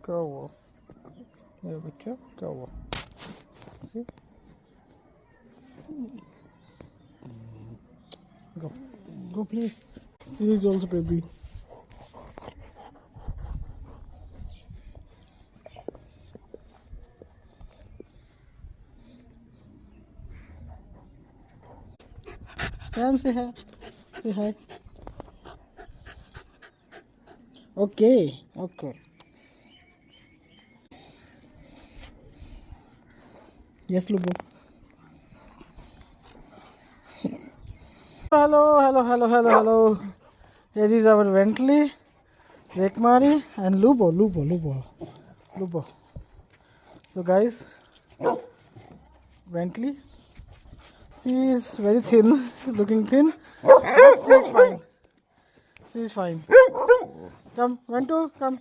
Go. Here we go. Go. See? Go. Go play. See, he's also baby. Sam, say hi. Say hi. Okay. Okay. Yes, Lubo. Hello. Here is our Bentley, Rekmari, and Lubo. So, guys, Bentley. She is very thin, looking thin, but she is fine. She is fine. Come, Ventu, come.